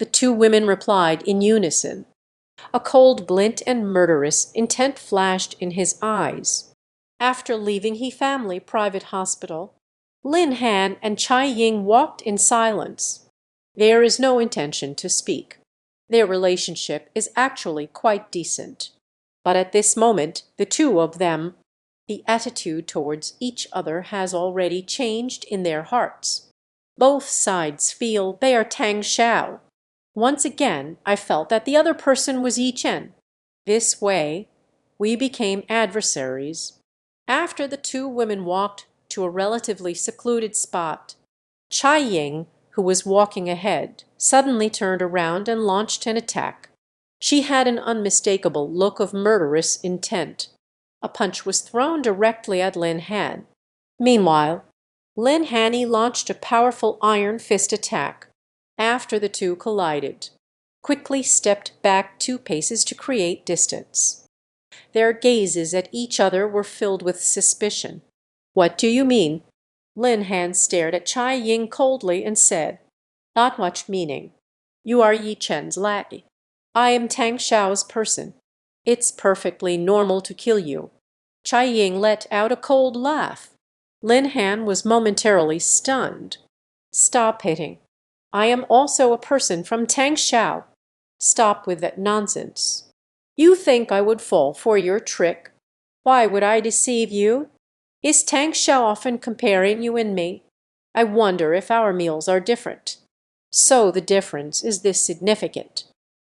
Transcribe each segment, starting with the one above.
The two women replied in unison. A cold glint and murderous intent flashed in his eyes. After leaving he family private hospital, Lin Han and Chai Ying walked in silence. There is no intention to speak. Their relationship is actually quite decent. But at this moment, the two of them, the attitude towards each other has already changed in their hearts. Both sides feel they are Tang Xiao. Once again, I felt that the other person was Yi Chen. This way, we became adversaries. After the two women walked to a relatively secluded spot, Chai Ying, who was walking ahead, suddenly turned around and launched an attack. She had an unmistakable look of murderous intent. A punch was thrown directly at Lin Han. Meanwhile, Lin Han launched a powerful iron fist attack. After the two collided, quickly stepped back 2 paces to create distance. Their gazes at each other were filled with suspicion. "What do you mean?" Lin Han stared at Chai Ying coldly and said, "Not much meaning. You are Yi Chen's lackey. I am Tang Xiao's person. It's perfectly normal to kill you." Chai Ying let out a cold laugh. Lin Han was momentarily stunned. "Stop hitting. I am also a person from Tang Xiao. Stop with that nonsense. You think I would fall for your trick? Why would I deceive you? Is Tang Xiao often comparing you and me? I wonder if our meals are different. So the difference is this significant."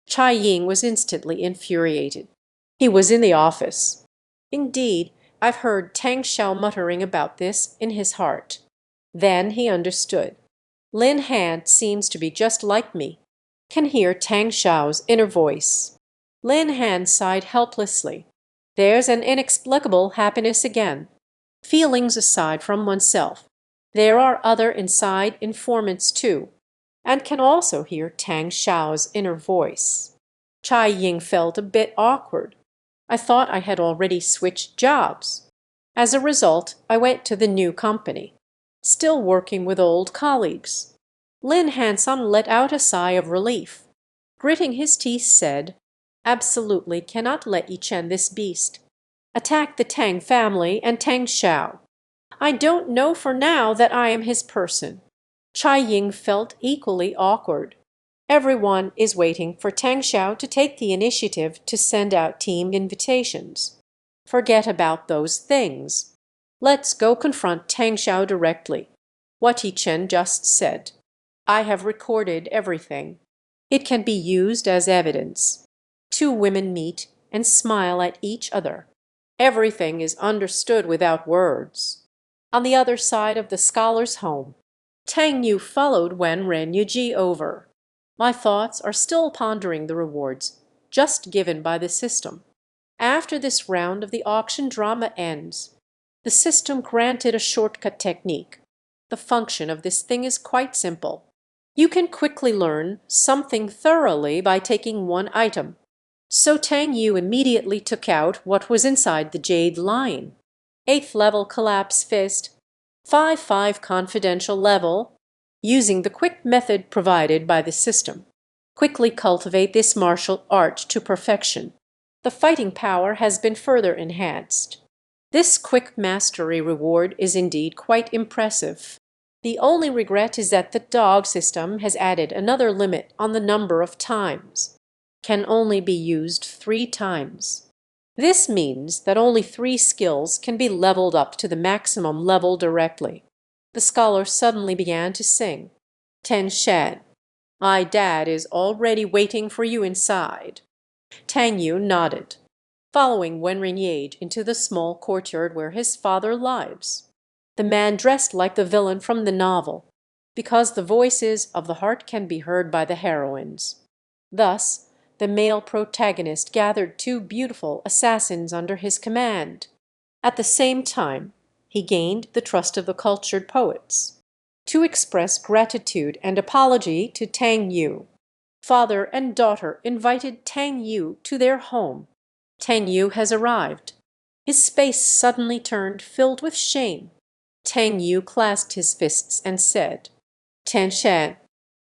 Chai Ying was instantly infuriated. He was in the office. Indeed, I've heard Tang Xiao muttering about this in his heart. Then he understood. Lin Han seems to be just like me. Can hear Tang Xiao's inner voice. Lin Han sighed helplessly. There's an inexplicable happiness again. Feelings aside from oneself. There are other inside informants too, and can also hear Tang Xiao's inner voice. Chai Ying felt a bit awkward. I thought I had already switched jobs. As a result, I went to the new company, still working with old colleagues. Lin Hanson let out a sigh of relief. Gritting his teeth said, "Absolutely cannot let Yi Chen this beast attack the Tang family and Tang Xiao. I don't know for now that I am his person." Chai Ying felt equally awkward. Everyone is waiting for Tang Xiao to take the initiative to send out team invitations. Forget about those things. Let's go confront Tang Xiao directly. What Yi Chen just said. I have recorded everything. It can be used as evidence. Two women meet and smile at each other. Everything is understood without words. On the other side of the scholar's home, Tang Yu followed Wen Ren Yuji over. My thoughts are still pondering the rewards just given by the system. After this round of the auction drama ends, the system granted a shortcut technique. The function of this thing is quite simple. You can quickly learn something thoroughly by taking one item. So Tang Yu immediately took out what was inside the jade lion. 8th level collapse fist, 5-5 confidential level, using the quick method provided by the system. Quickly cultivate this martial art to perfection. The fighting power has been further enhanced. This quick mastery reward is indeed quite impressive. The only regret is that the dog system has added another limit on the number of times. Can only be used 3 times. This means that only 3 skills can be leveled up to the maximum level directly. The scholar suddenly began to sing. "Ten Shan, my dad is already waiting for you inside." Tang Yu nodded, following Wen Renye into the small courtyard where his father lives. The man dressed like the villain from the novel, because the voices of the heart can be heard by the heroines. Thus, the male protagonist gathered 2 beautiful assassins under his command. At the same time, he gained the trust of the cultured poets. To express gratitude and apology to Tang Yu, father and daughter invited Tang Yu to their home. Tang Yu has arrived. His face suddenly turned filled with shame. Tang Yu clasped his fists and said, "Tian Shan,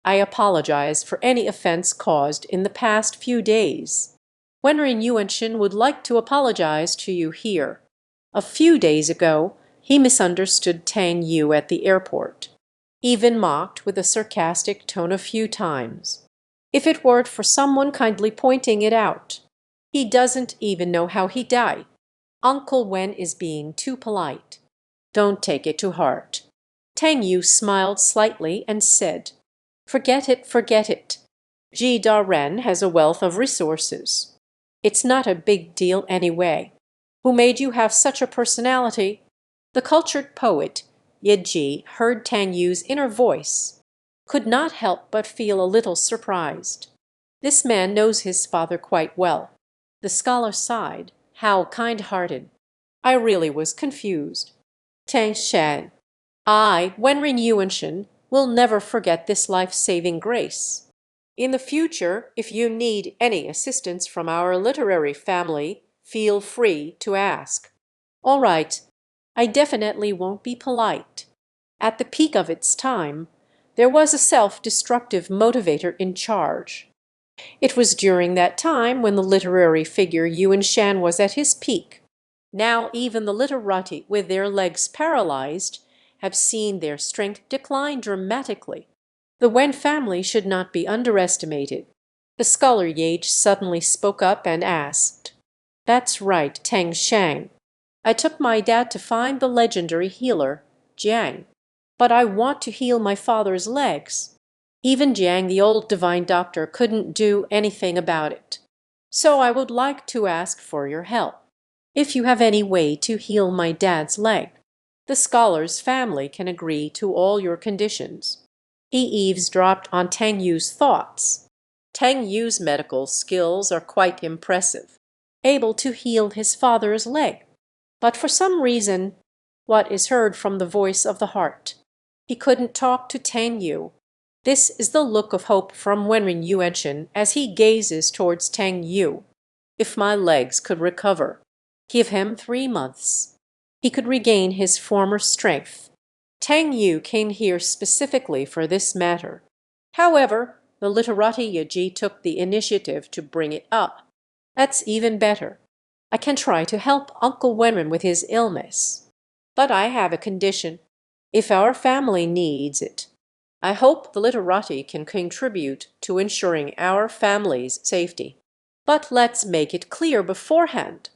I apologize for any offense caused in the past few days. Wenrin Yuanshin would like to apologize to you here. A few days ago, he misunderstood Tang Yu at the airport, even mocked with a sarcastic tone a few times. If it weren't for someone kindly pointing it out. He doesn't even know how he died. Uncle Wen is being too polite. Don't take it to heart. Tang Yu smiled slightly and said, Forget it, forget it. Ji Da Ren has a wealth of resources. It's not a big deal anyway. Who made you have such a personality? The cultured poet, Ye Ji, heard Tang Yu's inner voice, could not help but feel a little surprised. This man knows his father quite well. The scholar sighed. How kind-hearted. I really was confused. Tang Shan. I, Wenrin Yuanshin, will never forget this life-saving grace. In the future, if you need any assistance from our literary family, feel free to ask. All right, I definitely won't be polite. At the peak of its time, there was a self-destructive motivator in charge. It was during that time when the literary figure Yuan Shan was at his peak. Now even the literati with their legs paralyzed have seen their strength decline dramatically. The Wen family should not be underestimated. The scholar Yage suddenly spoke up and asked, That's right, Tang Shang. I took my dad to find the legendary healer, Jiang. But I want to heal my father's legs. Even Jiang, the old divine doctor, couldn't do anything about it. So I would like to ask for your help. If you have any way to heal my dad's leg, the scholar's family can agree to all your conditions. He eavesdropped on Tang Yu's thoughts. Tang Yu's medical skills are quite impressive, able to heal his father's leg. But for some reason, what is heard from the voice of the heart? He couldn't talk to Tang Yu. This is the look of hope from Wenrin Yuanshin as he gazes towards Tang Yu. If my legs could recover, give him 3 months. He could regain his former strength. Tang Yu came here specifically for this matter. However, the literati Yaji took the initiative to bring it up. That's even better. I can try to help Uncle Wenren with his illness. But I have a condition. If our family needs it, I hope the literati can contribute to ensuring our family's safety. But let's make it clear beforehand.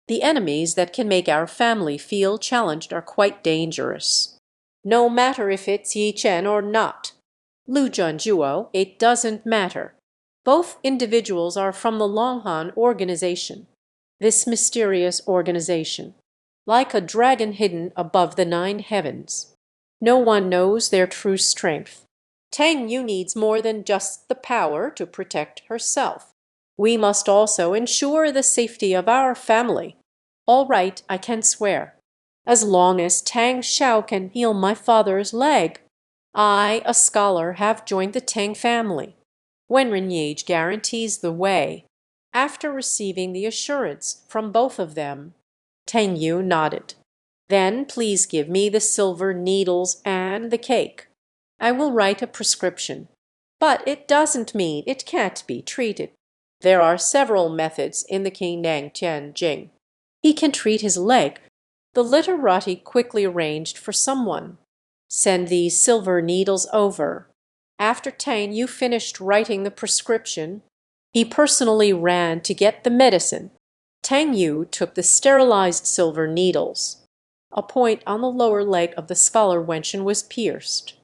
The enemies that can make our family feel challenged are quite dangerous. No matter if it's Yi Chen or not. Lu Junjuo, it doesn't matter. Both individuals are from the Longhan organization. This mysterious organization, like a dragon hidden above the 9 heavens. No one knows their true strength. Tang Yu needs more than just the power to protect herself. We must also ensure the safety of our family. All right, I can swear. As long as Tang Xiao can heal my father's leg, I, a scholar, have joined the Tang family. Wenren Yage guarantees the way. After receiving the assurance from both of them, Tang Yu nodded. Then please give me the silver needles and the cake. I will write a prescription. But it doesn't mean it can't be treated. There are several methods in the King Nang Tian Jing. He can treat his leg. The literati quickly arranged for someone. Send these silver needles over. After Tang Yu finished writing the prescription, he personally ran to get the medicine. Tang Yu took the sterilized silver needles. A point on the lower leg of the scholar Wenshin was pierced.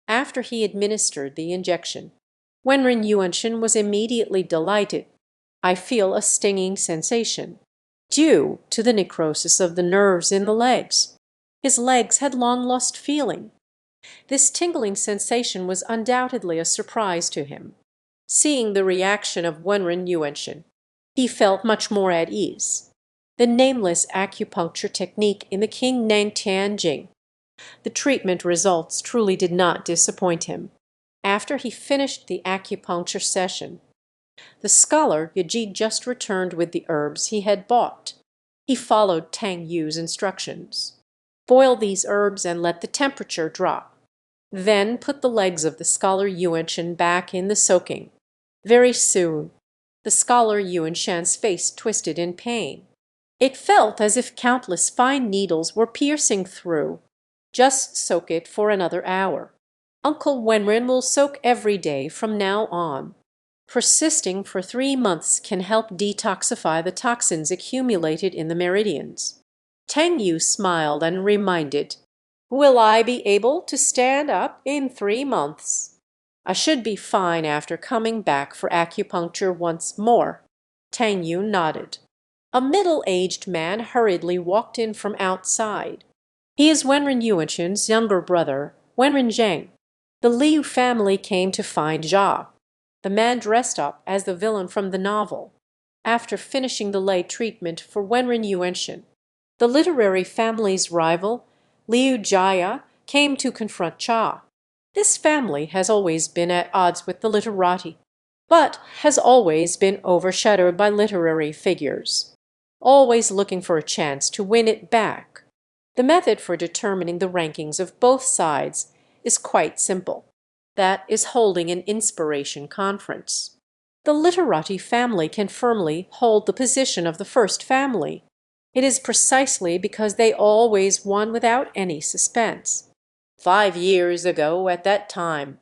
After he administered the injection, Wenrin Yuanshin was immediately delighted. I feel a stinging sensation, due to the necrosis of the nerves in the legs. His legs had long lost feeling. This tingling sensation was undoubtedly a surprise to him. Seeing the reaction of Wenrin Yuanshin, he felt much more at ease. The nameless acupuncture technique in the King Nang Tian Jing. The treatment results truly did not disappoint him. After he finished the acupuncture session, the scholar Yaji just returned with the herbs he had bought. He followed Tang Yu's instructions. Boil these herbs and let the temperature drop. Then put the legs of the scholar Yuan back in the soaking. Very soon the scholar Yuan-shan's face twisted in pain. It felt as if countless fine needles were piercing through. Just soak it for another hour. Uncle Wenren will soak every day from now on. Persisting for 3 months can help detoxify the toxins accumulated in the meridians. Tang Yu smiled and reminded, "Will I be able to stand up in 3 months?" "I should be fine after coming back for acupuncture once more." Tang Yu nodded. A middle-aged man hurriedly walked in from outside. "He is Wenren Yuanchun's younger brother, Wenren Zheng. The Liu family came to find Jia." The man dressed up as the villain from the novel. After finishing the lay treatment for Wenren Yuanchun, the literary family's rival, Liu Jia, came to confront Cha. This family has always been at odds with the literati, but has always been overshadowed by literary figures, always looking for a chance to win it back. The method for determining the rankings of both sides is quite simple. That is holding an inspiration conference. The literati family can firmly hold the position of the first family. It is precisely because they always won without any suspense. 5 years ago at that time,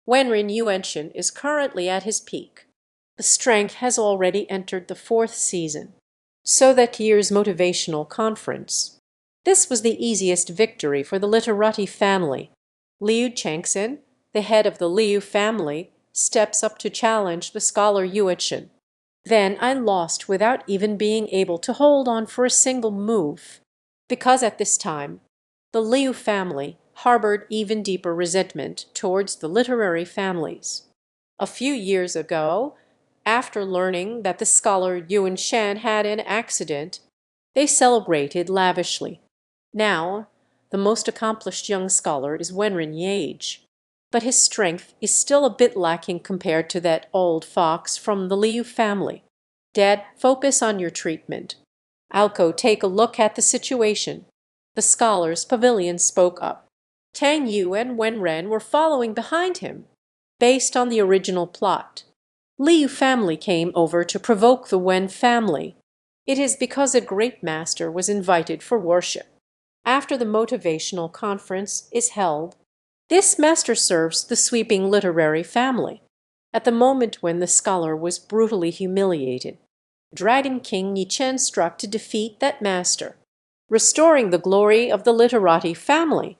Wenren Yuanchun is currently at his peak. The strength has already entered the 4th season. So that year's motivational conference. This was the easiest victory for the literati family. Liu Changxin, the head of the Liu family, steps up to challenge the scholar Yuanchun. Then I lost without even being able to hold on for a single move, because at this time the Liu family harbored even deeper resentment towards the literary families. A few years ago, after learning that the scholar Yuan-shan had an accident, they celebrated lavishly. Now, the most accomplished young scholar is Wenren Yage, but his strength is still a bit lacking compared to that old fox from the Liu family. "Dad, focus on your treatment. I'll go take a look at the situation." The scholar's pavilion spoke up. Tang Yu and Wenren were following behind him. Based on the original plot, Liu family came over to provoke the Wen family. It is because a great master was invited for worship. After the motivational conference is held, this master serves the sweeping literary family. At the moment when the scholar was brutally humiliated, Dragon King Nichen struck to defeat that master, restoring the glory of the literati family,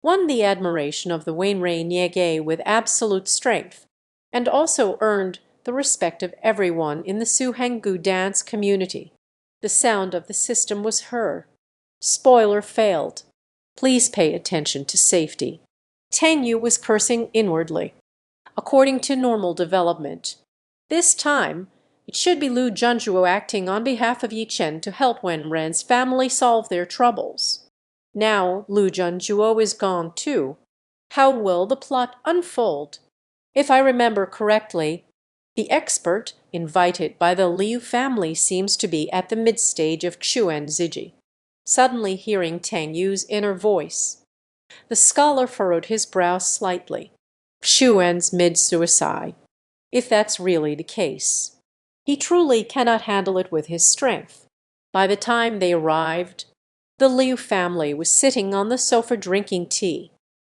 won the admiration of the Wenren Yege with absolute strength, and also earned the respect of everyone in the Suhangu dance community. The sound of the system was heard. Spoiler failed. Please pay attention to safety. Tang Yu was cursing inwardly. According to normal development, this time it should be Lu Junzhuo acting on behalf of Yi Chen to help Wenren's family solve their troubles. Now Lu Junzhuo is gone too. How will the plot unfold? If I remember correctly, the expert invited by the Liu family seems to be at the mid-stage of Xuan Ziji. Suddenly hearing Tang Yu's inner voice, the scholar furrowed his brow slightly. Xuan's mid-suicide. If that's really the case, he truly cannot handle it with his strength. By the time they arrived, the Liu family was sitting on the sofa drinking tea.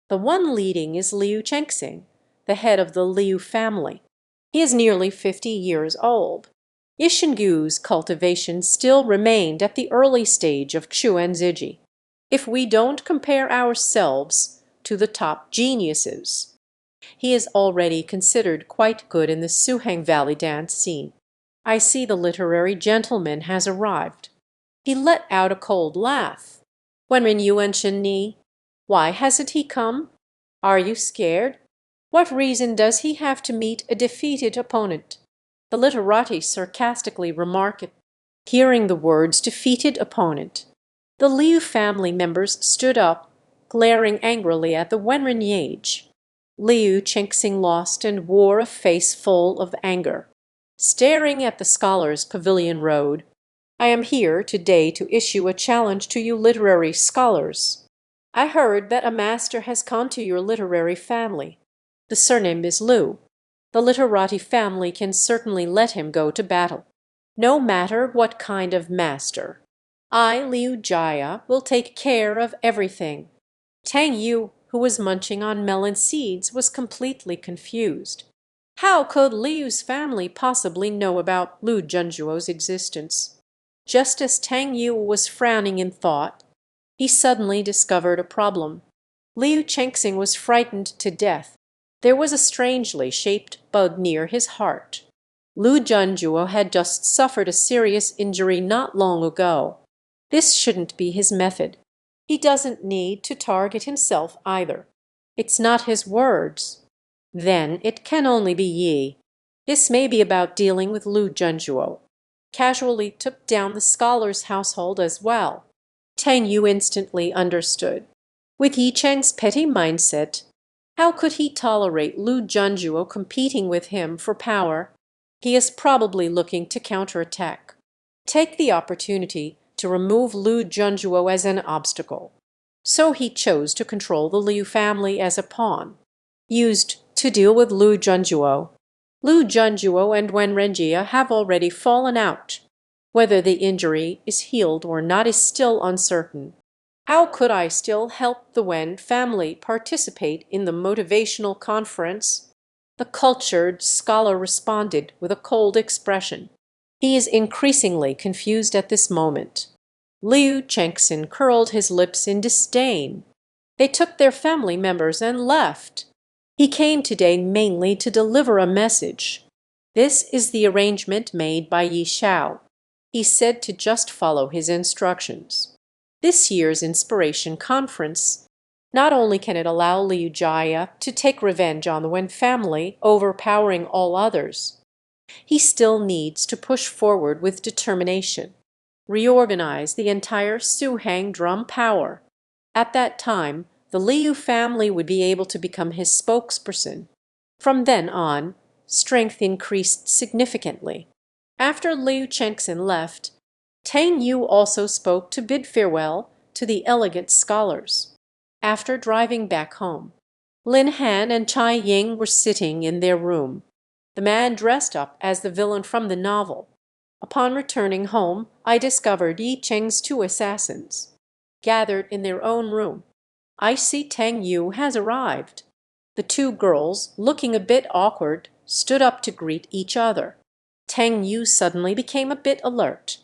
The one leading is Liu Chengxing, the head of the Liu family. He is nearly 50 years old. Yishingu's cultivation still remained at the early stage of Xuanziji. If we don't compare ourselves to the top geniuses, he is already considered quite good in the Suhang Valley dance scene. I see the literary gentleman has arrived. He let out a cold laugh. Wenren Yuanchen ni, why hasn't he come? Are you scared? What reason does he have to meet a defeated opponent? The literati sarcastically remarked. Hearing the words defeated opponent, the Liu family members stood up, glaring angrily at the Wenren Yage. Liu Chengxing lost and wore a face full of anger. Staring at the scholar's pavilion road, "I am here today to issue a challenge to you literary scholars. I heard that a master has gone to your literary family. The surname is Liu. The literati family can certainly let him go to battle. No matter what kind of master. I, Liu Jaya, will take care of everything." Tang Yu, who was munching on melon seeds, was completely confused. How could Liu's family possibly know about Lu Junjuo's existence? Just as Tang Yu was frowning in thought, he suddenly discovered a problem. Liu Chengxing was frightened to death. There was a strangely shaped bug near his heart. Lu Junjuo had just suffered a serious injury not long ago. This shouldn't be his method. He doesn't need to target himself either. It's not his words. Then it can only be Yi. This may be about dealing with Lu Junjuo. Casually took down the scholar's household as well. Tang Yu instantly understood. With Yi Cheng's petty mindset, how could he tolerate Lu Junjuo competing with him for power? He is probably looking to counterattack. Take the opportunity to remove Lu Junjuo as an obstacle. So he chose to control the Liu family as a pawn, used to deal with Lu Junjuo. Lu Junjuo and Wen Renjia have already fallen out. Whether the injury is healed or not is still uncertain. How could I still help the Wen family participate in the motivational conference? The cultured scholar responded with a cold expression. He is increasingly confused at this moment. Liu Chengxin curled his lips in disdain. They took their family members and left. He came today mainly to deliver a message. This is the arrangement made by Yi Xiao. He said to just follow his instructions. This year's Inspiration Conference, not only can it allow Liu Jaya to take revenge on the Wen family, overpowering all others, he still needs to push forward with determination, reorganize the entire Su-Hang drum power. At that time, the Liu family would be able to become his spokesperson. From then on, strength increased significantly. After Liu Chengxin left, Tang Yu also spoke to bid farewell to the elegant scholars. After driving back home, Lin Han and Chai Ying were sitting in their room. The man dressed up as the villain from the novel. Upon returning home, I discovered Yi Cheng's two assassins, gathered in their own room. I see Tang Yu has arrived. The two girls, looking a bit awkward, stood up to greet each other. Tang Yu suddenly became a bit alert.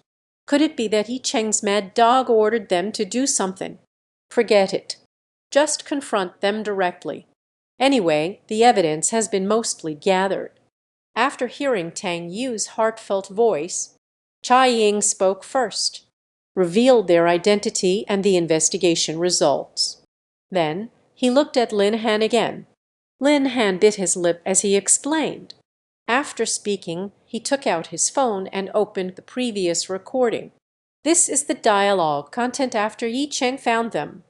Could it be that Yi Cheng's mad dog ordered them to do something? Forget it. Just confront them directly. Anyway, the evidence has been mostly gathered. After hearing Tang Yu's heartfelt voice, Chai Ying spoke first, revealed their identity and the investigation results. Then he looked at Lin Han again. Lin Han bit his lip as he explained. After speaking, he took out his phone and opened the previous recording. This is the dialogue content after Yi Cheng found them.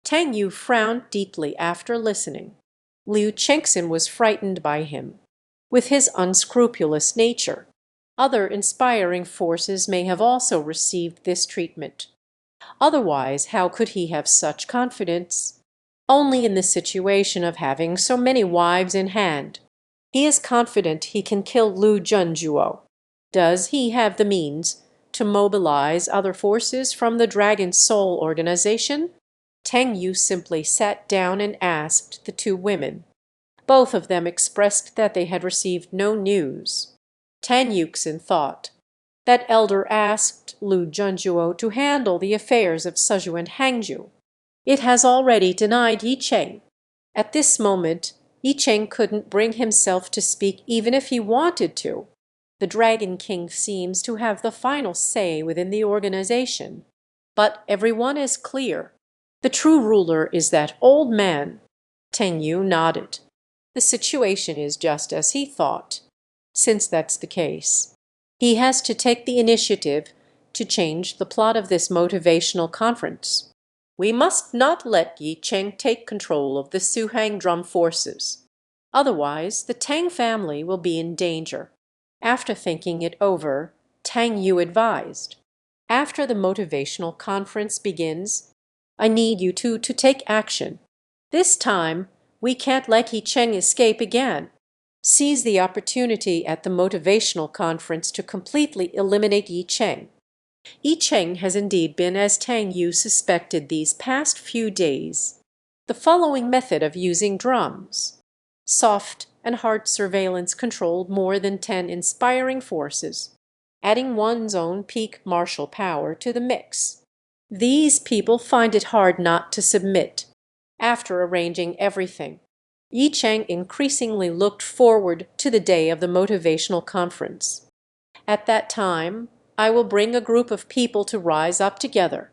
Tang Yu frowned deeply after listening. Liu Chengxin was frightened by him. With his unscrupulous nature, other inspiring forces may have also received this treatment. Otherwise, how could he have such confidence? Only in the situation of having so many wives in hand. He is confident he can kill Lu Junjuo. Does he have the means to mobilize other forces from the Dragon Soul organization? Tang Yu simply sat down and asked the two women. Both of them expressed that they had received no news. Tan Yuxin thought. That elder asked Lu Junjuo to handle the affairs of Seju and Hangzhou. It has already denied Yi Cheng. At this moment, Yi Cheng couldn't bring himself to speak even if he wanted to. The Dragon King seems to have the final say within the organization. But everyone is clear. The true ruler is that old man. Teng Yu nodded. The situation is just as he thought. Since that's the case, he has to take the initiative to change the plot of this motivational conference. We must not let Yi Cheng take control of the Su-Hang drum forces. Otherwise, the Tang family will be in danger. After thinking it over, Tang Yu advised. After the motivational conference begins, I need you two to take action. This time, we can't let Yi Cheng escape again. Seize the opportunity at the motivational conference to completely eliminate Yi Cheng. Yi Cheng has indeed been as Tang Yu suspected these past few days. The following method of using drums. Soft and hard surveillance controlled more than 10 inspiring forces, adding one's own peak martial power to the mix. These people find it hard not to submit. After arranging everything, Yi Cheng increasingly looked forward to the day of the motivational conference. At that time, I will bring a group of people to rise up together.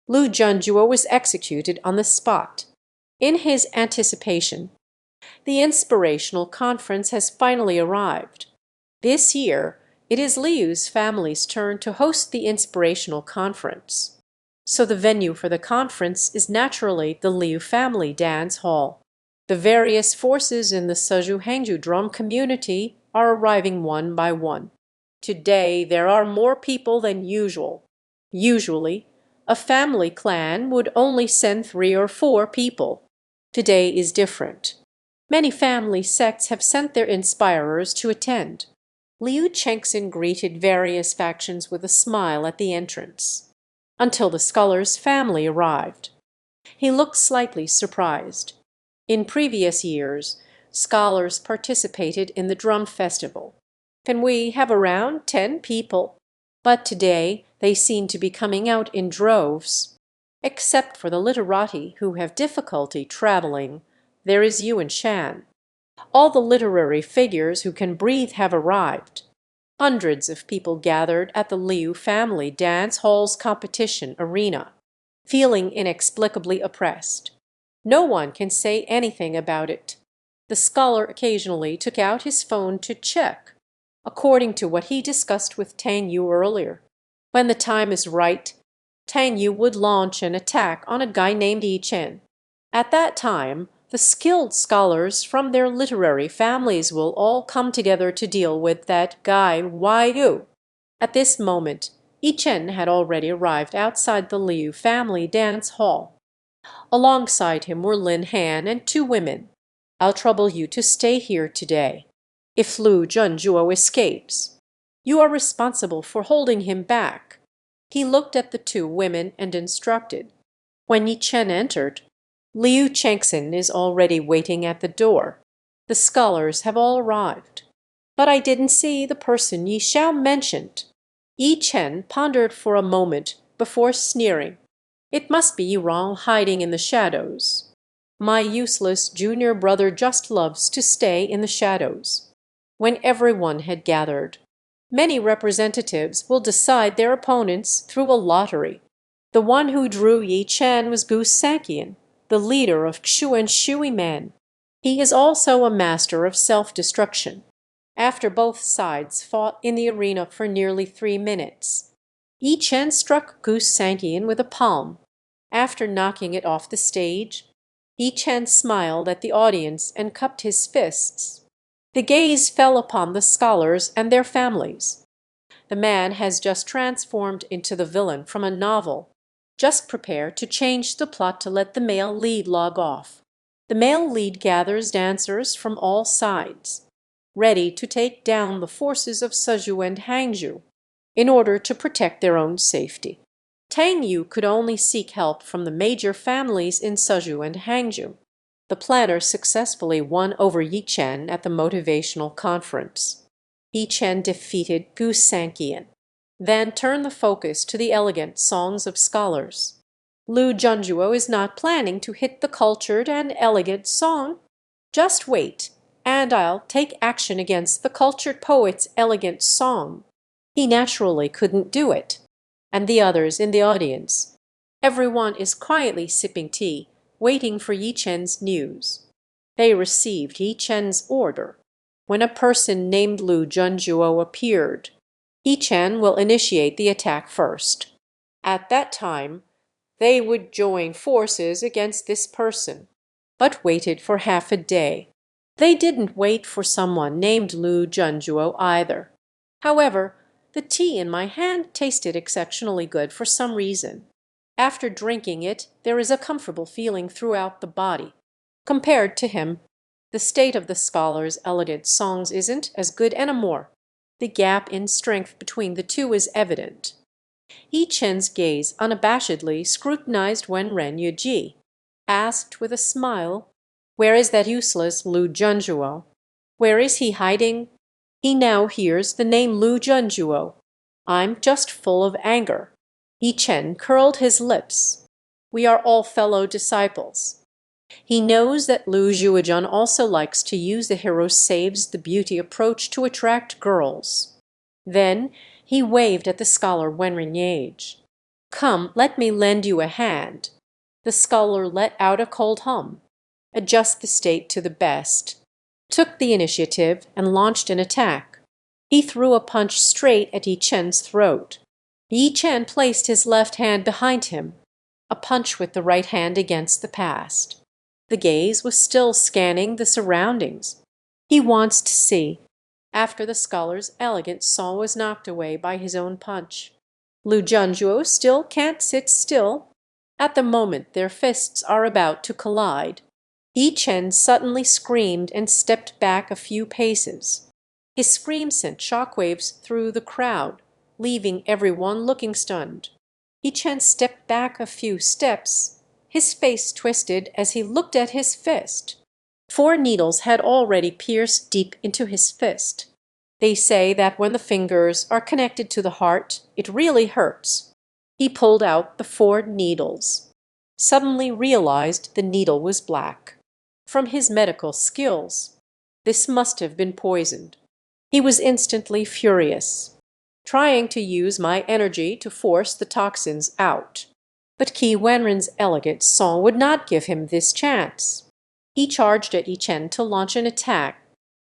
Lu Junjuo was executed on the spot. In his anticipation, the inspirational conference has finally arrived. This year, it is Liu's family's turn to host the inspirational conference. So the venue for the conference is naturally the Liu family dance hall. The various forces in the Seju Hangju drum community are arriving one by one. Today there are more people than usual. Usually, a family clan would only send 3 or 4 people. Today is different. Many family sects have sent their inspirers to attend. Liu Chengxin greeted various factions with a smile at the entrance, until the scholar's family arrived. He looked slightly surprised. In previous years, scholars participated in the drum festival. Can we have around 10 people? But today they seem to be coming out in droves. Except for the literati who have difficulty traveling, there is Yuan Shan. All the literary figures who can breathe have arrived. Hundreds of people gathered at the Liu family dance hall's competition arena, feeling inexplicably oppressed. No one can say anything about it. The scholar occasionally took out his phone to check, according to what he discussed with Tang Yu earlier. When the time is right, Tang Yu would launch an attack on a guy named Yi Chen. At that time, the skilled scholars from their literary families will all come together to deal with that guy Yu. At this moment, Yi Chen had already arrived outside the Liu family dance hall. Alongside him were Lin Han and 2 women. I'll trouble you to stay here today. If Lu Junjuo escapes, you are responsible for holding him back. He looked at the 2 women and instructed. When Yi Chen entered, Liu Chengxin is already waiting at the door. The scholars have all arrived. But I didn't see the person Yi Xiao mentioned. Yi Chen pondered for a moment before sneering. It must be Yurong hiding in the shadows. My useless junior brother just loves to stay in the shadows. When everyone had gathered, many representatives will decide their opponents through a lottery. The one who drew Yi Chen was Gu Sanqian, the leader of Xu and Shui men. He is also a master of self-destruction. After both sides fought in the arena for nearly 3 minutes, Yi Chen struck Gu Sanqian with a palm. After knocking it off the stage, Yi Chen smiled at the audience and cupped his fists. The gaze fell upon the scholars and their families. The man has just transformed into the villain from a novel. Just prepare to change the plot to let the male lead log off. The male lead gathers dancers from all sides, ready to take down the forces of Seju and Hangju in order to protect their own safety. Tang Yu could only seek help from the major families in Seju and Hangju. The planner successfully won over Yi Chen at the motivational conference. Yi Chen defeated Gu Sanqian, then turned the focus to the elegant songs of scholars. Lu Junjuo is not planning to hit the cultured and elegant song. Just wait, and I'll take action against the cultured poet's elegant song. He naturally couldn't do it. And the others in the audience. Everyone is quietly sipping tea, waiting for Yi Chen's news. They received Yi Chen's order. When a person named Lu Junjuo appeared, Yi Chen will initiate the attack first. At that time, they would join forces against this person, but waited for half a day. They didn't wait for someone named Lu Junjuo either. However, the tea in my hand tasted exceptionally good for some reason. After drinking it, there is a comfortable feeling throughout the body. Compared to him, the state of the scholar's elegant songs isn't as good any more. The gap in strength between the two is evident. Yi Chen's gaze unabashedly scrutinized Wen Ren Yuji, asked with a smile, "Where is that useless Lu Junjuo? Where is he hiding?" He now hears the name Lu Junjuo. I'm just full of anger. Yi Chen curled his lips. We are all fellow disciples. He knows that Lu Zhuojun also likes to use the hero saves the beauty approach to attract girls. Then he waved at the scholar Wenrenyage. "Come, let me lend you a hand." The scholar let out a cold hum, adjust the state to the best, took the initiative and launched an attack. He threw a punch straight at Yi Chen's throat. Yi Chen placed his left hand behind him, a punch with the right hand against the past. The gaze was still scanning the surroundings. He wants to see. After the scholar's elegant song was knocked away by his own punch, Lu Junjuo still can't sit still. At the moment their fists are about to collide, Yi Chen suddenly screamed and stepped back a few paces. His scream sent shockwaves through the crowd, leaving everyone looking stunned. Yi Chen stepped back a few steps, his face twisted as he looked at his fist. 4 needles had already pierced deep into his fist. They say that when the fingers are connected to the heart, it really hurts. He pulled out the 4 needles. Suddenly realized the needle was black. From his medical skills, this must have been poisoned. He was instantly furious, trying to use my energy to force the toxins out. But Qi Wenren's elegant song would not give him this chance. He charged at Yi Chen to launch an attack.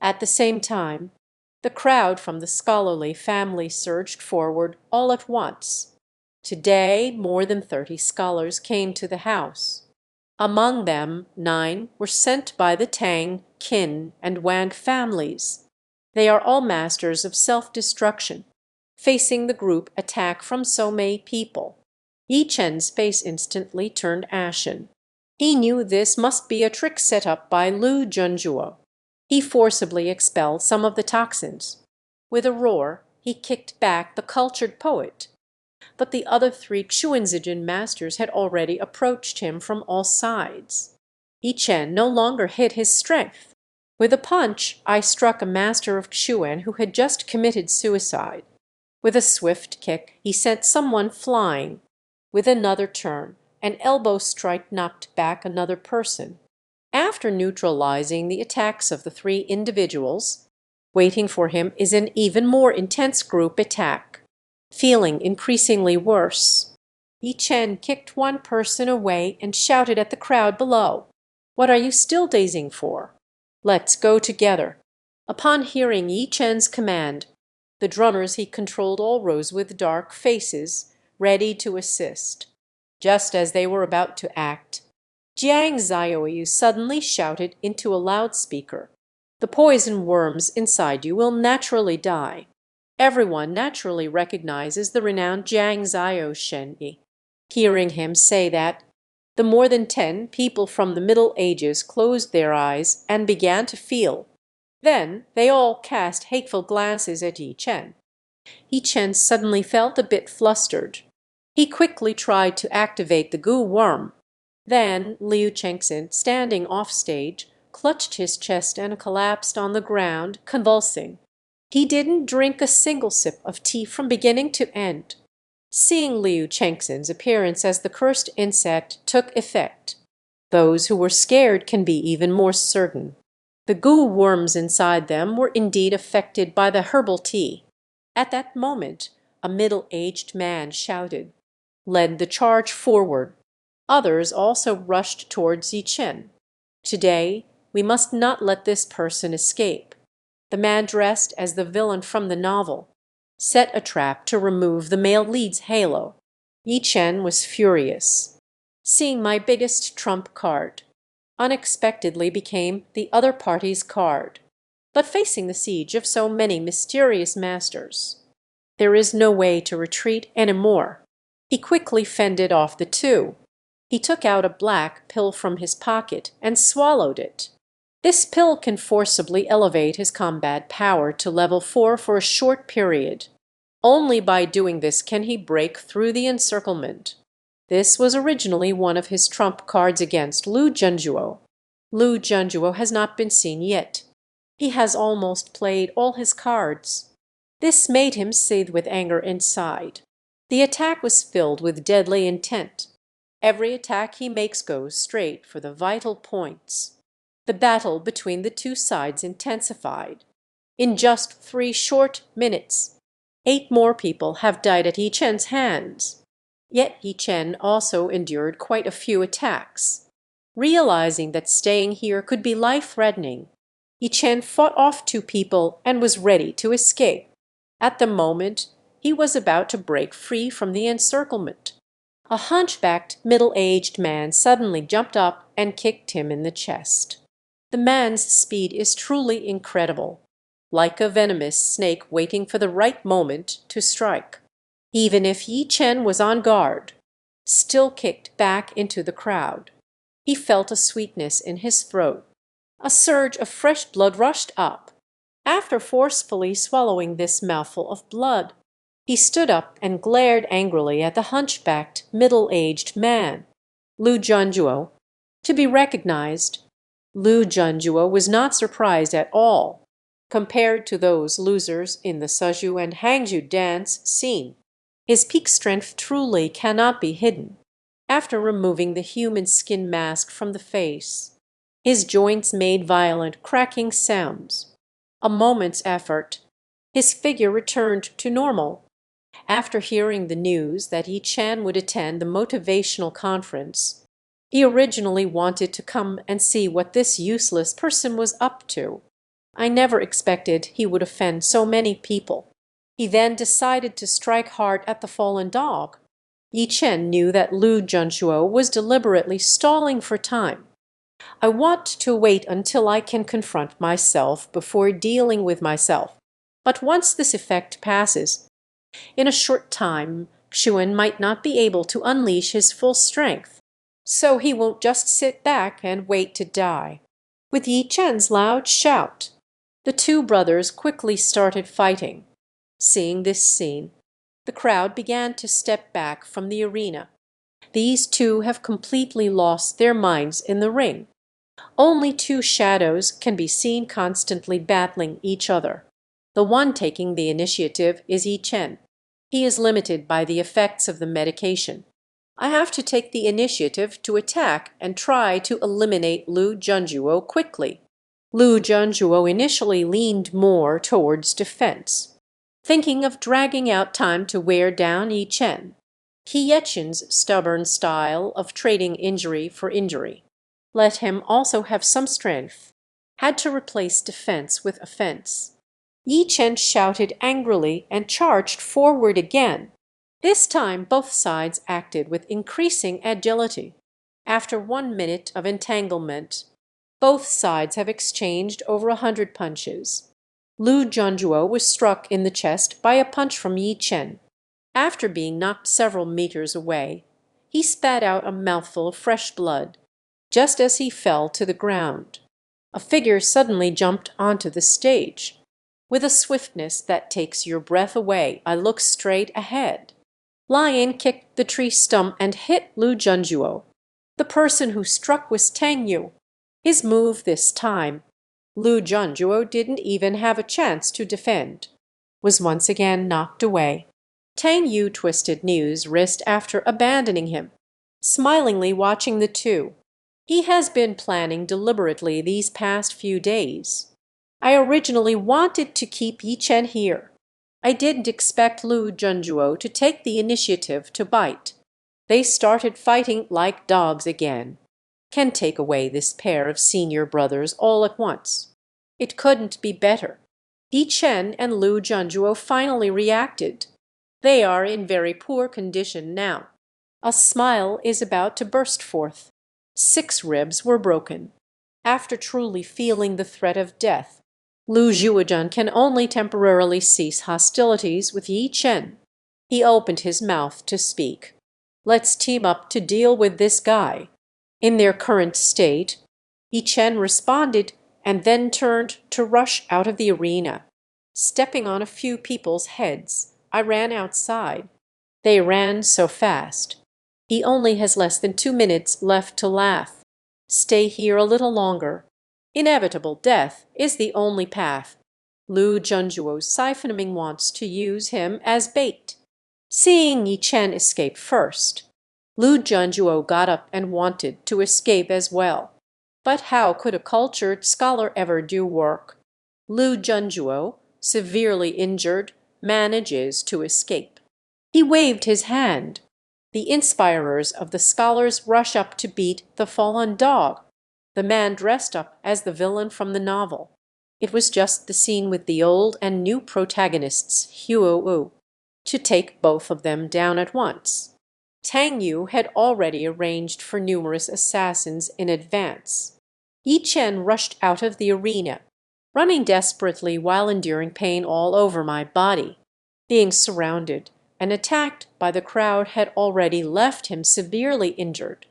At the same time, the crowd from the scholarly family surged forward all at once. Today, more than 30 scholars came to the house. Among them, 9 were sent by the Tang, Qin, and Wang families. They are all masters of self-destruction, facing the group attack from so many people. Yi Chen's face instantly turned ashen. He knew this must be a trick set up by Lu Junjuo. He forcibly expelled some of the toxins. With a roar, he kicked back the cultured poet. But the other 3 Xuanzijin masters had already approached him from all sides. Yi Chen no longer hid his strength. With a punch, I struck a master of Xuan who had just committed suicide. With a swift kick, he sent someone flying. With another turn, an elbow strike knocked back another person. After neutralizing the attacks of the 3 individuals, waiting for him is an even more intense group attack. Feeling increasingly worse, Yi Chen kicked one person away and shouted at the crowd below, "What are you still dazing for? Let's go together." Upon hearing Yi Chen's command, the drummers he controlled all rose with dark faces, ready to assist. Just as they were about to act, Jiang Zhaoyu suddenly shouted into a loudspeaker, "The poison worms inside you will naturally die." Everyone naturally recognizes the renowned Jiang Zhaoyu Shenyi. Hearing him say that, the more than 10 people from the Middle Ages closed their eyes and began to feel. Then they all cast hateful glances at Yi Chen. Yi Chen suddenly felt a bit flustered. He quickly tried to activate the goo worm. Then Liu Chengxin, standing off stage, clutched his chest and collapsed on the ground, convulsing. He didn't drink a single sip of tea from beginning to end. Seeing Liu Chengxin's appearance as the cursed insect took effect, those who were scared can be even more certain. The goo worms inside them were indeed affected by the herbal tea. At that moment, a middle-aged man shouted, led the charge forward. Others also rushed towards Yi Chen. Today, we must not let this person escape. The man dressed as the villain from the novel set a trap to remove the male lead's halo. Yi Chen was furious. Seeing my biggest trump card unexpectedly became the other party's card. But facing the siege of so many mysterious masters, there is no way to retreat any more. He quickly fended off the two. He took out a black pill from his pocket and swallowed it. This pill can forcibly elevate his combat power to level 4 for a short period. Only by doing this can he break through the encirclement. This was originally one of his trump cards against Lu Junjuo. Lu Junjuo has not been seen yet. He has almost played all his cards. This made him seethe with anger inside. The attack was filled with deadly intent. Every attack he makes goes straight for the vital points. The battle between the two sides intensified. In just 3 short minutes, 8 more people have died at Yi Chen's hands. Yet Yi Chen also endured quite a few attacks. Realizing that staying here could be life-threatening, Yi Chen fought off 2 people and was ready to escape. At the moment, he was about to break free from the encirclement. A hunchbacked, middle-aged man suddenly jumped up and kicked him in the chest. The man's speed is truly incredible, like a venomous snake waiting for the right moment to strike. Even if Yi Chen was on guard, still kicked back into the crowd. He felt a sweetness in his throat. A surge of fresh blood rushed up. After forcefully swallowing this mouthful of blood, he stood up and glared angrily at the hunchbacked, middle-aged man. Lu Junjuo. To be recognized, Lu Junjuo was not surprised at all, compared to those losers in the Suzhou and Hangzhou dance scene. His peak strength truly cannot be hidden. After removing the human skin mask from the face, his joints made violent cracking sounds. A moment's effort, his figure returned to normal. After hearing the news that Yi Chen would attend the motivational conference, he originally wanted to come and see what this useless person was up to. I never expected he would offend so many people. He then decided to strike hard at the fallen dog. Yi Chen knew that Lu Junjuo was deliberately stalling for time. I want to wait until I can confront myself before dealing with myself. But once this effect passes, in a short time Xuan might not be able to unleash his full strength. So he won't just sit back and wait to die. With Yi Chen's loud shout, the 2 brothers quickly started fighting. Seeing this scene, the crowd began to step back from the arena. These 2 have completely lost their minds in the ring. Only 2 shadows can be seen constantly battling each other. The one taking the initiative is Yi Chen. He is limited by the effects of the medication. I have to take the initiative to attack and try to eliminate Lu Junjuo quickly. Lu Junjuo initially leaned more towards defense, thinking of dragging out time to wear down Yi Chen. Yi Chen's stubborn style of trading injury for injury, let him also have some strength, had to replace defense with offense. Yi Chen shouted angrily and charged forward again. This time both sides acted with increasing agility. After 1 minute of entanglement, both sides have exchanged over 100 punches. Lu Junjuo was struck in the chest by a punch from Yi Chen. After being knocked several meters away, he spat out a mouthful of fresh blood, just as he fell to the ground. A figure suddenly jumped onto the stage. With a swiftness that takes your breath away, I looked straight ahead. Lion kicked the tree stump and hit Lu Junjuo. The person who struck was Tang Yu. His move this time, Lu Junjuo didn't even have a chance to defend, was once again knocked away. Tang Yu twisted Niu's wrist after abandoning him, smilingly watching the 2. He has been planning deliberately these past few days. I originally wanted to keep Yi Chen here. I didn't expect Lu Junjuo to take the initiative to bite. They started fighting like dogs again. Can take away this pair of senior brothers all at once. It couldn't be better. Yi Chen and Lu Junjuo finally reacted. They are in very poor condition now. A smile is about to burst forth. 6 ribs were broken. After truly feeling the threat of death, Lu Zhuozhan can only temporarily cease hostilities with Yi Chen. He opened his mouth to speak. Let's team up to deal with this guy. In their current state, Yi Chen responded and then turned to rush out of the arena. Stepping on a few people's heads, I ran outside. They ran so fast. He only has less than 2 minutes left to laugh. Stay here a little longer. Inevitable death is the only path. Lu Junjuo's siphoning wants to use him as bait. Seeing Yi Chen escape first, Lu Junjuo got up and wanted to escape as well. But how could a cultured scholar ever do work? Lu Junjuo, severely injured, manages to escape. He waved his hand. The inspirers of the scholars rush up to beat the fallen dog, the man dressed up as the villain from the novel. It was just the scene with the old and new protagonists, Huo, to take both of them down at once. Tang Yu had already arranged for numerous assassins in advance. Yi Chen rushed out of the arena, running desperately while enduring pain all over my body. Being surrounded and attacked by the crowd had already left him severely injured.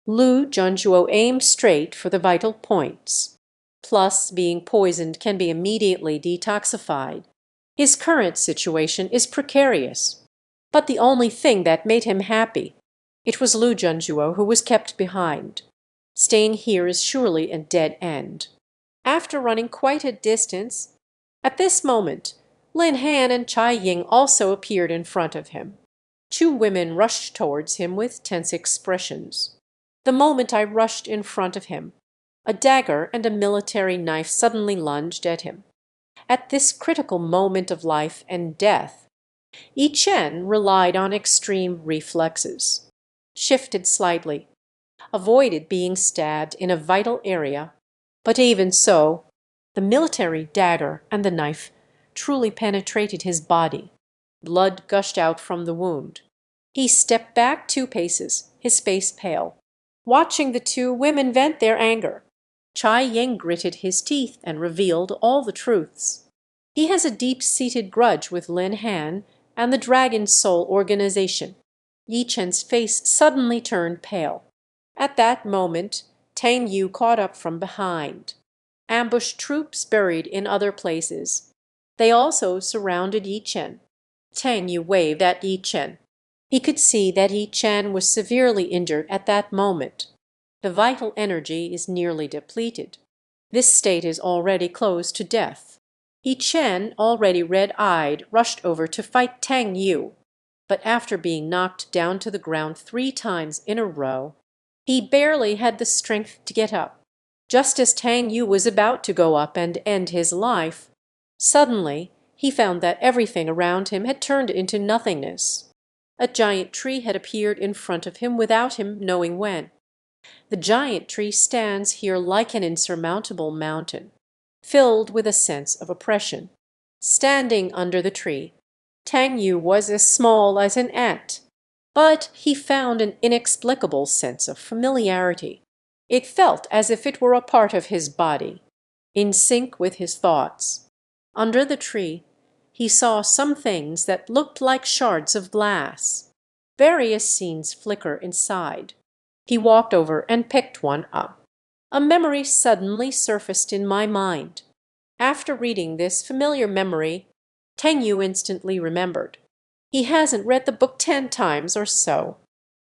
Lu Junjuo aimed straight for the vital points. Plus, being poisoned can be immediately detoxified. His current situation is precarious. But the only thing that made him happy, it was Lu Junjuo who was kept behind. Staying here is surely a dead end. After running quite a distance, at this moment, Lin Han and Chai Ying also appeared in front of him. Two women rushed towards him with tense expressions. The moment I rushed in front of him, a dagger and a military knife suddenly lunged at him. At this critical moment of life and death, Yi Chen relied on extreme reflexes, shifted slightly, avoided being stabbed in a vital area, but even so, the military dagger and the knife truly penetrated his body. Blood gushed out from the wound. He stepped back 2 paces, his face pale, watching the two women vent their anger. Chai Ying gritted his teeth and revealed all the truths. He has a deep-seated grudge with Lin Han and the Dragon Soul organization. Yi Chen's face suddenly turned pale. At that moment, Tang Yu caught up from behind. Ambushed troops buried in other places. They also surrounded Yi Chen. Tang Yu waved at Yi Chen. He could see that Yi Chen was severely injured at that moment. The vital energy is nearly depleted. This state is already close to death. Yi Chen, already red-eyed, rushed over to fight Tang Yu. But after being knocked down to the ground 3 times in a row, he barely had the strength to get up. Just as Tang Yu was about to go up and end his life, suddenly he found that everything around him had turned into nothingness. A giant tree had appeared in front of him without him knowing when. The giant tree stands here like an insurmountable mountain, filled with a sense of oppression. Standing under the tree, Tang Yu was as small as an ant, but he found an inexplicable sense of familiarity. It felt as if it were a part of his body, in sync with his thoughts. Under the tree, he saw some things that looked like shards of glass. Various scenes flicker inside. He walked over and picked one up. A memory suddenly surfaced in my mind. After reading this familiar memory, Tang Yu instantly remembered. He hasn't read the book 10 times or so.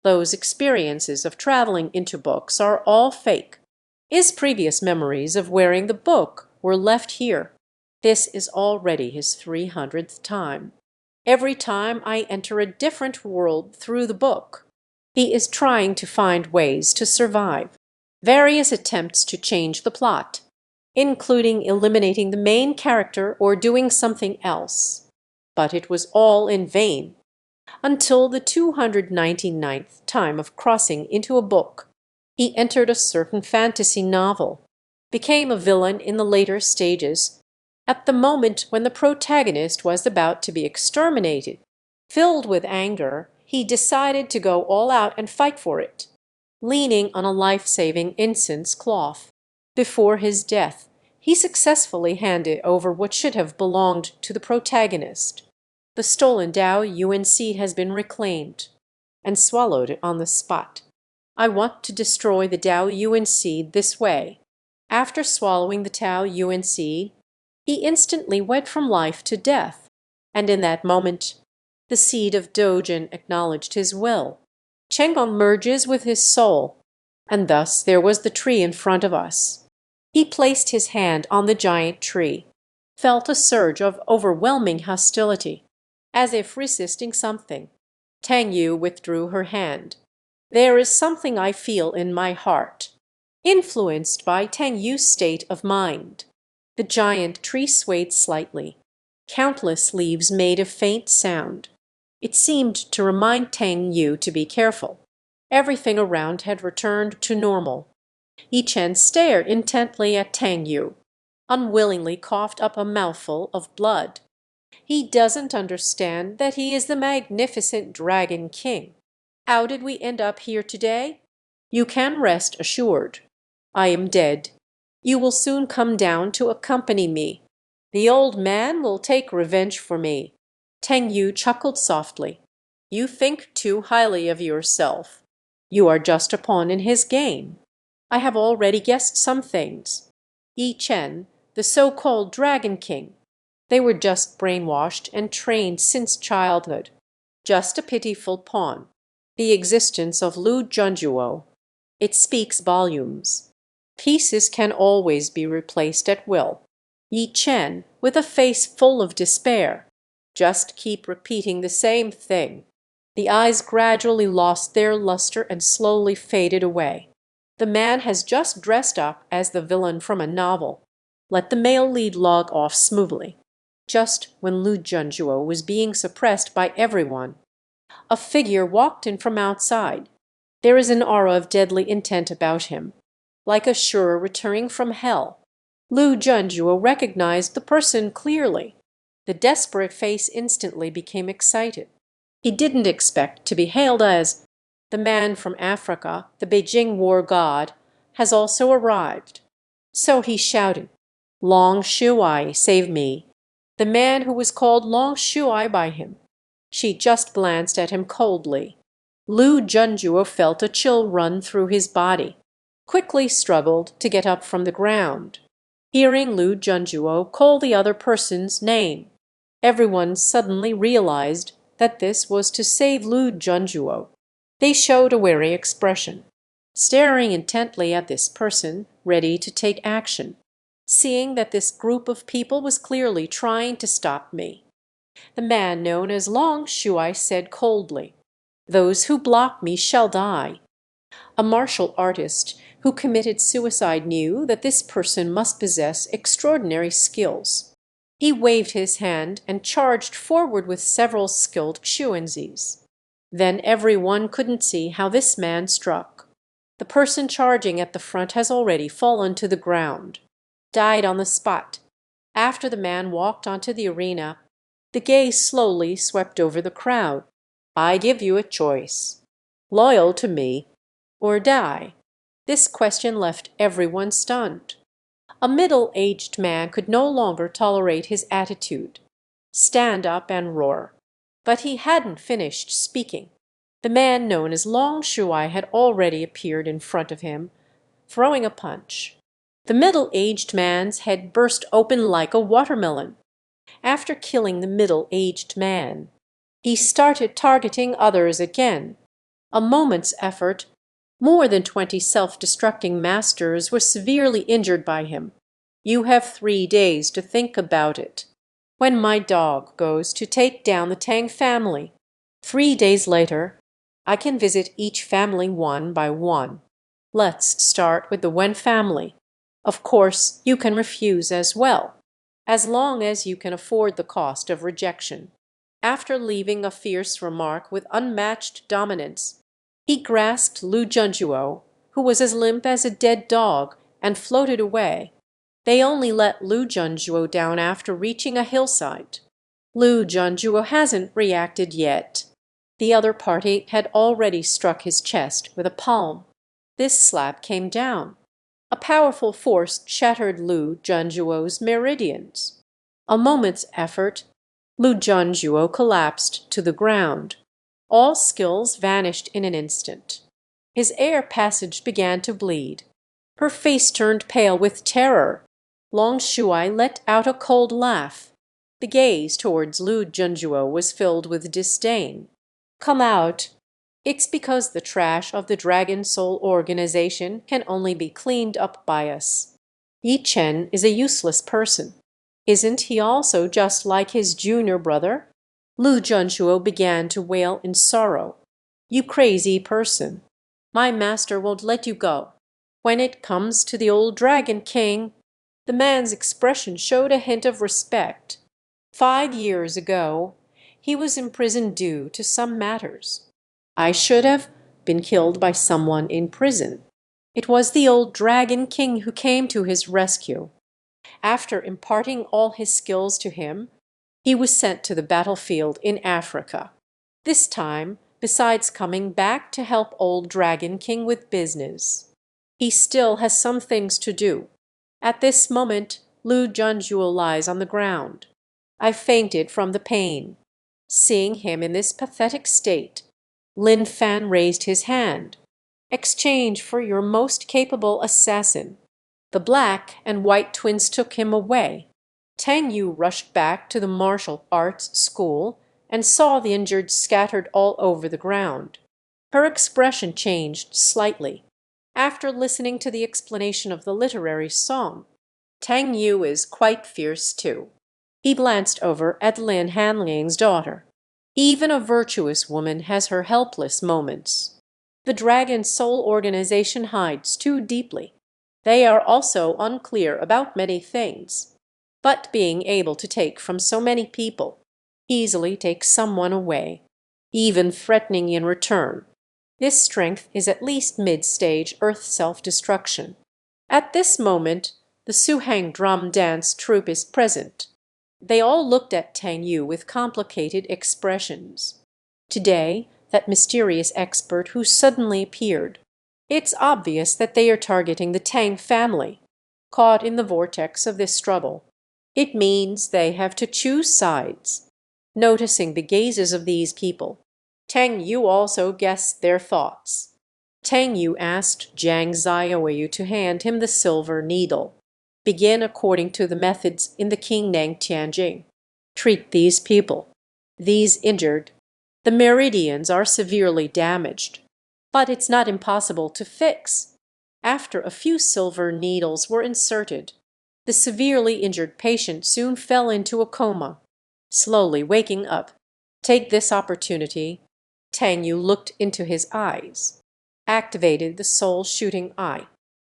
Those experiences of traveling into books are all fake. His previous memories of wearing the book were left here. This is already his 300th time. Every time I enter a different world through the book, he is trying to find ways to survive. Various attempts to change the plot, including eliminating the main character or doing something else. But it was all in vain. Until the 299th time of crossing into a book, he entered a certain fantasy novel, became a villain in the later stages, at the moment when the protagonist was about to be exterminated. Filled with anger, he decided to go all out and fight for it, leaning on a life-saving incense cloth. Before his death, he successfully handed over what should have belonged to the protagonist. The stolen Dao Yuan seed has been reclaimed. and swallowed it on the spot. "I want to destroy the Tao Yuan seed this way." After swallowing the Tao Yuan seed, he instantly went from life to death, and in that moment the seed of Dojin acknowledged his will. Chenggong merges with his soul, and thus there was the tree in front of us. He placed his hand on the giant tree, felt a surge of overwhelming hostility, as if resisting something. Tang Yu withdrew her hand. "There is something I feel in my heart." Influenced by Tang Yu's state of mind, the giant tree swayed slightly. Countless leaves made a faint sound. It seemed to remind Tang Yu to be careful. Everything around had returned to normal. Yi Chen stared intently at Tang Yu, unwillingly coughed up a mouthful of blood. "He doesn't understand that he is the magnificent Dragon King. How did we end up here today? You can rest assured. I am dead. You will soon come down to accompany me. The old man will take revenge for me." Tang Yu chuckled softly. "You think too highly of yourself. You are just a pawn in his game. I have already guessed some things. Yi Chen, the so-called Dragon King, they were just brainwashed and trained since childhood. Just a pitiful pawn. The existence of Lu Junjuo, it speaks volumes. Pieces can always be replaced at will." Yi Chen, with a face full of despair, "Just keep repeating the same thing." The eyes gradually lost their luster and slowly faded away. "The man has just dressed up as the villain from a novel. Let the male lead log off smoothly." Just when Lu Junjuo was being suppressed by everyone, a figure walked in from outside. There is an aura of deadly intent about him, like a Shura returning from hell. Lu Junjuo recognized the person clearly. The desperate face instantly became excited. He didn't expect to be hailed as, "The man from Africa, the Beijing war god, has also arrived." So he shouted, "Long Shuai, save me." The man who was called Long Shuai by him. She just glanced at him coldly. Lu Junjuo felt a chill run through his body, quickly struggled to get up from the ground. Hearing Lu Junjuo call the other person's name, everyone suddenly realized that this was to save Lu Junjuo. They showed a wary expression, staring intently at this person, ready to take action, seeing that this group of people was clearly trying to stop me. The man known as Long Shuai said coldly, "Those who block me shall die." A martial artist who committed suicide knew that this person must possess extraordinary skills. He waved his hand and charged forward with several skilled Xuanzis. Then everyone couldn't see how this man struck. The person charging at the front has already fallen to the ground, died on the spot. After the man walked onto the arena, the gaze slowly swept over the crowd. "I give you a choice. Loyal to me or die." This question left everyone stunned. A middle-aged man could no longer tolerate his attitude, stand up and roar. But he hadn't finished speaking. The man known as Long Shuai had already appeared in front of him, throwing a punch. The middle-aged man's head burst open like a watermelon. After killing the middle-aged man, he started targeting others again. A moment's effort, more than 20 self-destructing masters were severely injured by him. "You have 3 days to think about it. When my dog goes to take down the Tang family, 3 days later, I can visit each family one by one. Let's start with the Wen family. Of course, you can refuse as well, as long as you can afford the cost of rejection." After leaving a fierce remark with unmatched dominance, he grasped Lu Junjuo, who was as limp as a dead dog, and floated away. They only let Lu Junjuo down after reaching a hillside. Lu Junjuo hasn't reacted yet. The other party had already struck his chest with a palm. This slap came down. A powerful force shattered Lu Junjuo's meridians. A moment's effort, Lu Junjuo collapsed to the ground. All skills vanished in an instant. His air passage began to bleed. Her face turned pale with terror. Long Shuai let out a cold laugh. The gaze towards Lu Junjuo was filled with disdain. "Come out. It's because the trash of the Dragon Soul organization can only be cleaned up by us. Yi Chen is a useless person. Isn't he also just like his junior brother?" Lu Junjuo began to wail in sorrow. "You crazy person. My master won't let you go. When it comes to the old Dragon King—" The man's expression showed a hint of respect. 5 years ago he was imprisoned due to some matters. I should have been killed by someone in prison. It was the old Dragon King who came to his rescue. After imparting all his skills to him, he was sent to the battlefield in Africa. This time, besides coming back to help old Dragon King with business, he still has some things to do. At this moment, Lu Junjuo lies on the ground. I fainted from the pain. Seeing him in this pathetic state, Lin Fan raised his hand. "Exchange for your most capable assassin." The black and white twins took him away. Tang Yu rushed back to the martial arts school and saw the injured scattered all over the ground. Her expression changed slightly. After listening to the explanation of the literary song, "Tang Yu is quite fierce too." He glanced over at Lin Hanling's daughter. "Even a virtuous woman has her helpless moments. The Dragon Soul organization hides too deeply. They are also unclear about many things. But being able to take from so many people easily takes someone away, even threatening in return. This strength is at least mid-stage Earth self-destruction." At this moment, the Suhang drum dance troupe is present. They all looked at Tang Yu with complicated expressions. Today, that mysterious expert who suddenly appeared. It's obvious that they are targeting the Tang family, caught in the vortex of this struggle. It means they have to choose sides. Noticing the gazes of these people, Tang Yu also guessed their thoughts. Tang Yu asked Jiang Ziaoyu to hand him the silver needle. "Begin according to the methods in the Qingnang Tianjing. Treat these people. These injured. The meridians are severely damaged, but it's not impossible to fix." After a few silver needles were inserted, the severely injured patient soon fell into a coma, slowly waking up. "Take this opportunity." Tang Yu looked into his eyes, activated the soul shooting eye.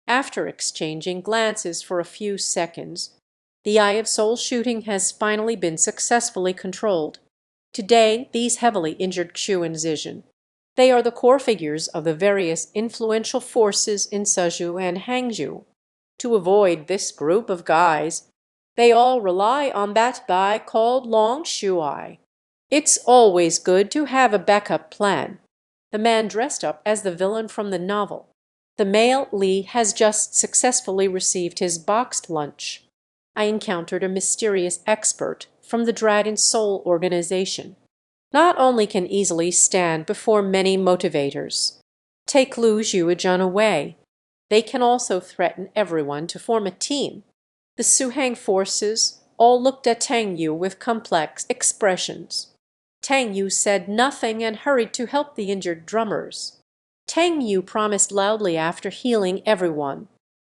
After exchanging glances for a few seconds, the eye of soul shooting has finally been successfully controlled. Today, these heavily injured Xu and Zizhen. They are the core figures of the various influential forces in Suzhou and Hangzhou. To avoid this group of guys, they all rely on that guy called Long Shuai. It's always good to have a backup plan. The man dressed up as the villain from the novel. The male Li has just successfully received his boxed lunch. I encountered a mysterious expert from the Dragon Soul organization. Not only can easily stand before many motivators, take Lu Zhuojun away, they can also threaten everyone to form a team. The Suhang forces all looked at Tang Yu with complex expressions. Tang Yu said nothing and hurried to help the injured drummers. Tang Yu promised loudly after healing everyone,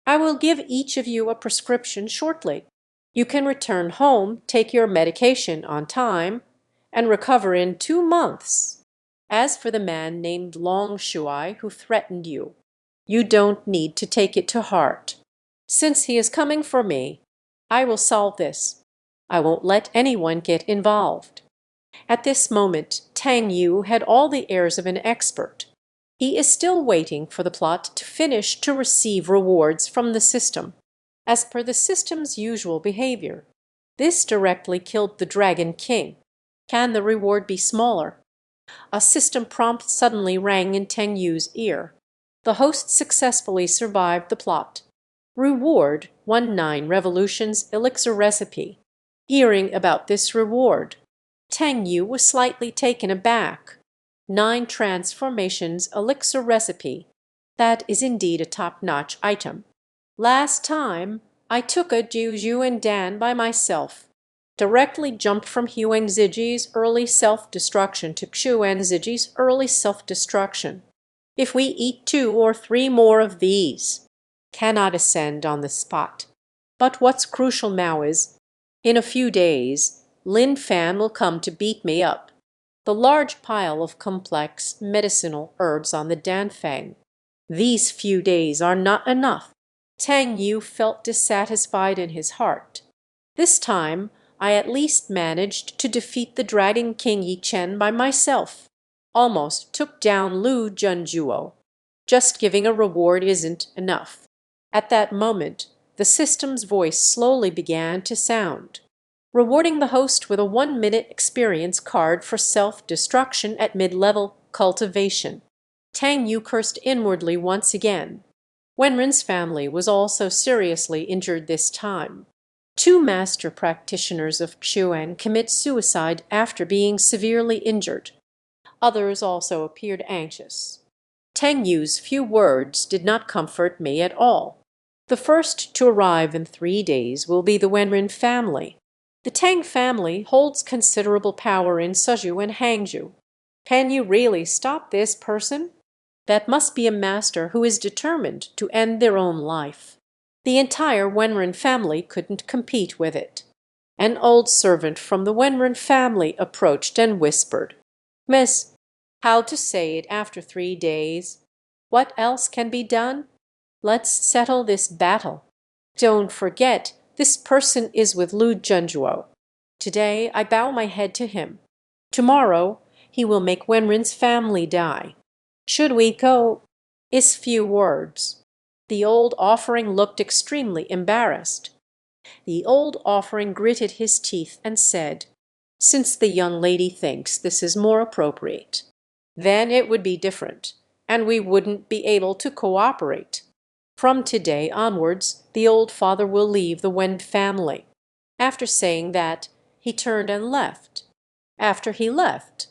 "I will give each of you a prescription shortly. You can return home, take your medication on time, and recover in 2 months. As for the man named Long Shuai who threatened you, you don't need to take it to heart. Since he is coming for me, I will solve this. I won't let anyone get involved." At this moment, Tang Yu had all the airs of an expert. He is still waiting for the plot to finish to receive rewards from the system, as per the system's usual behavior. This directly killed the Dragon King. Can the reward be smaller? A system prompt suddenly rang in Tang Yu's ear. The host successfully survived the plot. Reward 19 revolutions elixir recipe. Hearing about this reward, Tang Yu was slightly taken aback. 9 transformations elixir recipe. That is indeed a top-notch item. Last time I took a Juju and Dan by myself. Directly jumped from Huang Ziji's early self-destruction to Xuan Ziji's early self-destruction. If we eat 2 or 3 more of these, cannot ascend on the spot. But what's crucial now is, in a few days, Lin Fan will come to beat me up. The large pile of complex medicinal herbs on the Danfang. These few days are not enough. Tang Yu felt dissatisfied in his heart. This time I at least managed to defeat the Dragon King Yi Chen by myself. Almost took down Lu Junjuo. Just giving a reward isn't enough. At that moment, the system's voice slowly began to sound, rewarding the host with a 1-minute experience card for self-destruction at mid-level cultivation. Tang Yu cursed inwardly once again. Wenren's family was also seriously injured this time. 2 master practitioners of Xuan commit suicide after being severely injured. Others also appeared anxious. Tang Yu's few words did not comfort me at all. The first to arrive in 3 days will be the Wenren family. The Tang family holds considerable power in Suzhou and Hangzhou. Can you really stop this person? That must be a master who is determined to end their own life. The entire Wenren family couldn't compete with it. An old servant from the Wenren family approached and whispered, "Miss, how to say it after 3 days? What else can be done? Let's settle this battle. Don't forget, this person is with Lu Junjuo. Today I bow my head to him. Tomorrow he will make Wenren's family die. Should we go?" Is few words. The old offering looked extremely embarrassed. The old offering gritted his teeth and said, "Since the young lady thinks this is more appropriate, then it would be different, and we wouldn't be able to cooperate. From today onwards, the old father will leave the Wen family." After saying that, he turned and left. After he left,